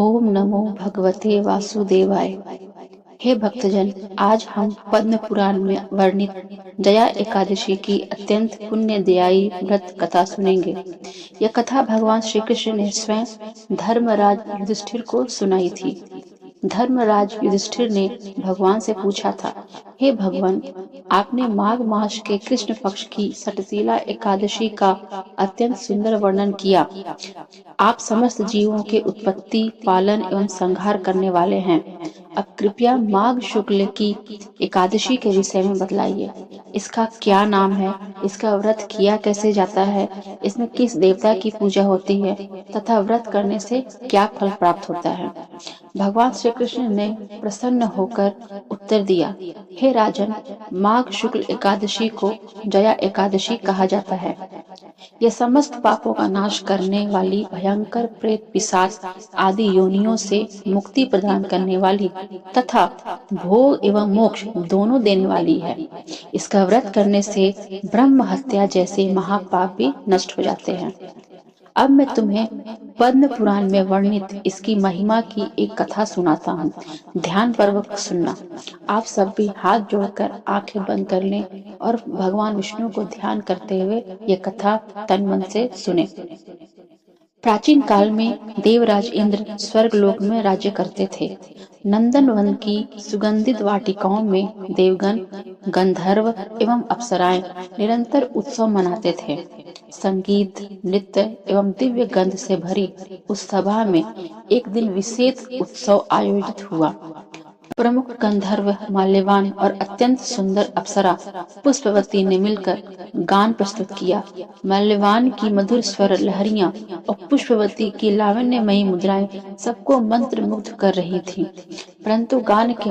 ओम नमो भगवते वासुदेवाय। हे भक्तजन, आज हम पद्म पुराण में वर्णित जया एकादशी की अत्यंत पुण्यदायी व्रत कथा सुनेंगे। यह कथा भगवान श्री कृष्ण ने स्वयं धर्मराज युधिष्ठिर को सुनाई थी। धर्मराज युधिष्ठिर ने भगवान से पूछा था, हे भगवान, आपने माघ मास के कृष्ण पक्ष की सटशीला एकादशी का अत्यंत सुंदर वर्णन किया। आप समस्त जीवों के उत्पत्ति, पालन एवं संहार करने वाले हैं। अब कृपया माघ शुक्ल की एकादशी के विषय में बतलाइए। इसका क्या नाम है, इसका व्रत किया कैसे जाता है, इसमें किस देवता की पूजा होती है तथा व्रत करने से क्या फल प्राप्त होता है। भगवान श्री कृष्ण ने प्रसन्न होकर उत्तर दिया, हे राजन, माघ शुक्ल एकादशी को जया एकादशी कहा जाता है। यह समस्त पापों का नाश करने वाली भयंकर प्रेत, पिशाच आदि योनियों से मुक्ति प्रदान करने वाली तथा भोग एवं मोक्ष दोनों देने वाली है। इसका व्रत करने से ब्रह्म हत्या जैसे महापाप भी नष्ट हो जाते हैं। अब मैं तुम्हें पद्म पुराण में वर्णित इसकी महिमा की एक कथा सुनाता हूँ। ध्यान पूर्वक सुनना। आप सब भी हाथ जोड़कर आंखें बंद कर लें और भगवान विष्णु को ध्यान करते हुए ये कथा तन मन से सुने। प्राचीन काल में देवराज इंद्र स्वर्गलोक में राज्य करते थे। नंदन वन की सुगंधित वाटिकाओं में देवगण, गंधर्व एवं अप्सराएं निरंतर उत्सव मनाते थे। संगीत, नृत्य एवं दिव्य गंध से भरी उस सभा में एक दिन विशेष उत्सव आयोजित हुआ। प्रमुख गंधर्व माल्यवान और अत्यंत सुंदर अप्सरा पुष्पवती ने मिलकर गान प्रस्तुत किया। माल्यवान की मधुर स्वर लहरियां और पुष्पवती की लावण्यमयी मुद्राएं सबको मंत्र मुग्ध कर रही थीं। परंतु गान के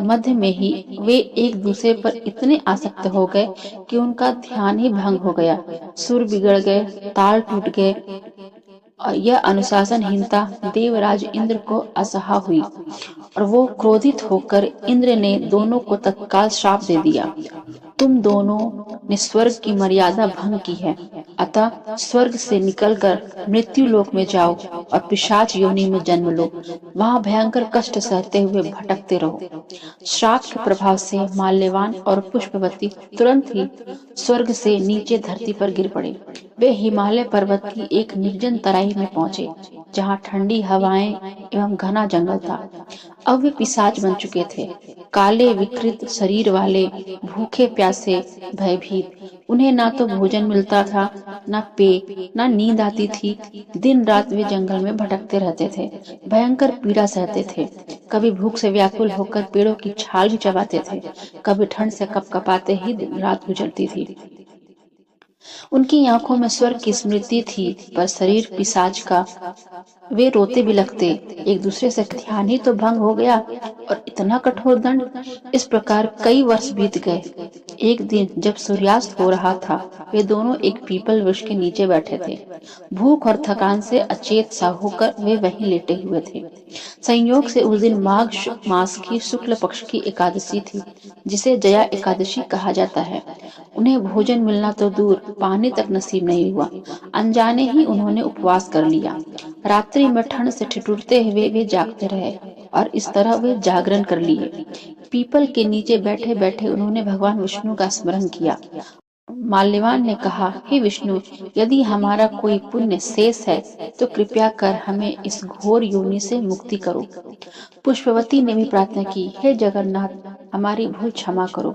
मध्य में ही वे एक दूसरे पर इतने आसक्त हो गए कि उनका ध्यान ही भंग हो गया। सुर बिगड़ गए, ताल टूट गए और यह अनुशासनहीनता देवराज इंद्र को असह्य हुई और वो क्रोधित होकर इंद्र ने दोनों को तत्काल श्राप दे दिया। तुम दोनों ने स्वर्ग की मर्यादा भंग की है, अतः स्वर्ग से निकलकर मृत्यु लोक में जाओ और पिशाच योनि में जन्म लो। वहां भयंकर कष्ट सहते हुए भटकते रहो। श्राप के प्रभाव से माल्यवान और पुष्पवती तुरंत ही स्वर्ग से नीचे धरती पर गिर पड़े। वे हिमालय पर्वत की एक निर्जन तराई में पहुंचे, जहां ठंडी हवाएं एवं घना जंगल था। अब वे पिशाच बन चुके थे, काले विकृत शरीर वाले, भूखे प्यासे, भयभीत। उन्हें ना तो भोजन मिलता था, ना पेय, ना नींद आती थी। दिन रात वे जंगल में भटकते रहते थे, भयंकर पीड़ा सहते थे। कभी भूख से व्याकुल होकर पेड़ों की छाल भी चबाते थे, कभी ठंड से कपकपाते ही रात गुजरती थी। उनकी आंखों में स्वर्ग की स्मृति थी, पर शरीर पिशाच का। वे रोते बिलखते, एक दूसरे से ध्यान ही तो भंग हो गया और इतना कठोर दंड। इस प्रकार कई वर्ष बीत गए। एक दिन जब सूर्यास्त हो रहा था, वे दोनों एक पीपल वृक्ष के नीचे बैठे थे। भूख और थकान से अचेत सा होकर वे वहीं लेटे हुए थे। संयोग से उस दिन माघ मास की शुक्ल पक्ष की एकादशी थी, जिसे जया एकादशी कहा जाता है। उन्हें भोजन मिलना तो दूर, पानी तक नसीब नहीं हुआ। अनजाने ही उन्होंने उपवास कर लिया। रात्रि में ठंड से ठिठुरते हुए वे जागते रहे और इस तरह वे जागरण कर लिए। पीपल के नीचे बैठे बैठे उन्होंने भगवान विष्णु का स्मरण किया। माल्यवान ने कहा, हे विष्णु, यदि हमारा कोई पुण्य शेष है तो कृपया कर हमें इस घोर योनि से मुक्ति करो। पुष्पवती ने भी प्रार्थना की, हे जगन्नाथ, हमारी भूल क्षमा करो।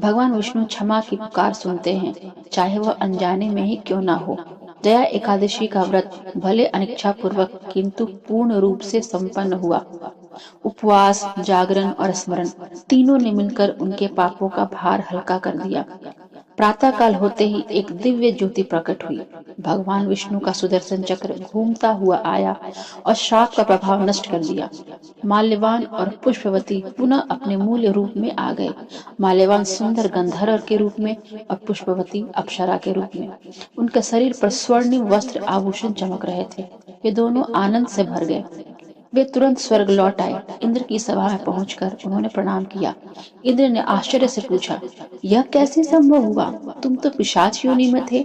भगवान विष्णु क्षमा की पुकार सुनते हैं, चाहे वह अनजाने में ही क्यों ना हो। जया एकादशी का व्रत भले अनिच्छा पूर्वक किंतु पूर्ण रूप से संपन्न हुआ। उपवास, जागरण और स्मरण तीनों ने मिलकर उनके पापों का भार हल्का कर दिया। प्रातः काल होते ही एक दिव्य ज्योति प्रकट हुई। भगवान विष्णु का सुदर्शन चक्र घूमता हुआ आया और श्राप का प्रभाव नष्ट कर दिया। माल्यवान और पुष्पवती पुनः अपने मूल रूप में आ गए। माल्यवान सुंदर गंधर्व के रूप में और पुष्पवती अप्सरा के रूप में। उनके शरीर पर स्वर्णिम वस्त्र आभूषण चमक रहे थे। वे दोनों आनंद से भर गए। वे तुरंत स्वर्ग लौट आए। इंद्र की सभा में पहुंचकर उन्होंने प्रणाम किया। इंद्र ने आश्चर्य से पूछा, यह कैसे संभव हुआ? तुम तो पिशाच योनि में थे।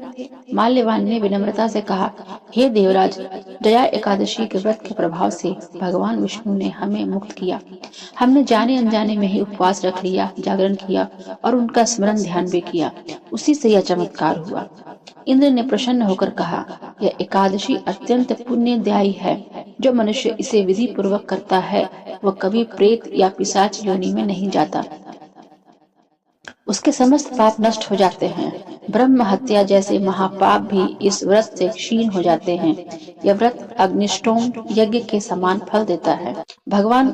माल्यवान ने विनम्रता से कहा, हे देवराज, जया एकादशी के व्रत के प्रभाव से भगवान विष्णु ने हमें मुक्त किया। हमने जाने अनजाने में ही उपवास रख लिया, जागरण किया और उनका स्मरण ध्यान भी किया। उसी से यह चमत्कार हुआ। इंद्र ने प्रसन्न होकर कहा, यह एकादशी अत्यंत पुण्यदायी है। जो मनुष्य इसे विधि पूर्वक करता है वह कभी प्रेत या पिशाच योनि में नहीं जाता। उसके समस्त पाप नष्ट हो जाते हैं। ब्रह्म हत्या जैसे महापाप भी इस व्रत से क्षीण हो जाते हैं। यह व्रत अग्निष्टोम यज्ञ के समान फल देता है। भगवान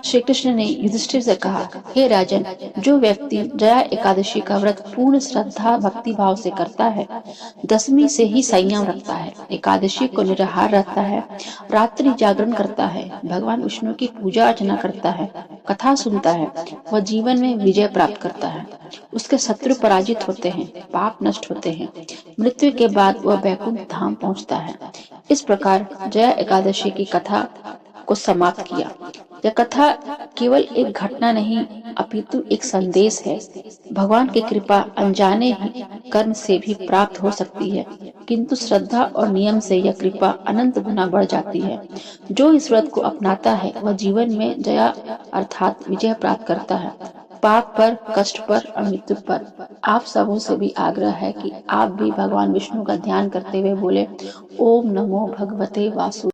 श्री कृष्ण ने युधिष्ठिर से कहा, हे राजन, जो व्यक्ति जया एकादशी का व्रत पूर्ण श्रद्धा भक्ति भाव से करता है, दशमी से ही संयम रखता है, एकादशी को निराहार रहता है, रात्रि जागरण करता है, भगवान विष्णु की पूजा अर्चना करता है, कथा सुनता है, वह जीवन में विजय प्राप्त करता है। उसके शत्रु पराजित होते हैं, पाप नष्ट होते हैं, मृत्यु के बाद वह बैकुंठ धाम पहुंचता है। इस प्रकार जया एकादशी की कथा को समाप्त किया। यह कथा केवल एक घटना नहीं अपितु एक संदेश है। भगवान की कृपा अनजाने ही कर्म से भी प्राप्त हो सकती है, किंतु श्रद्धा और नियम से यह कृपा अनंत गुना बढ़ जाती है। जो इस व्रत को अपनाता है वह जीवन में जया अर्थात विजय प्राप्त करता है, पाप पर, कष्ट पर और मृत्यु पर। आप सबों से भी आग्रह है कि आप भी भगवान विष्णु का ध्यान करते हुए बोले, ओम नमो भगवते वासु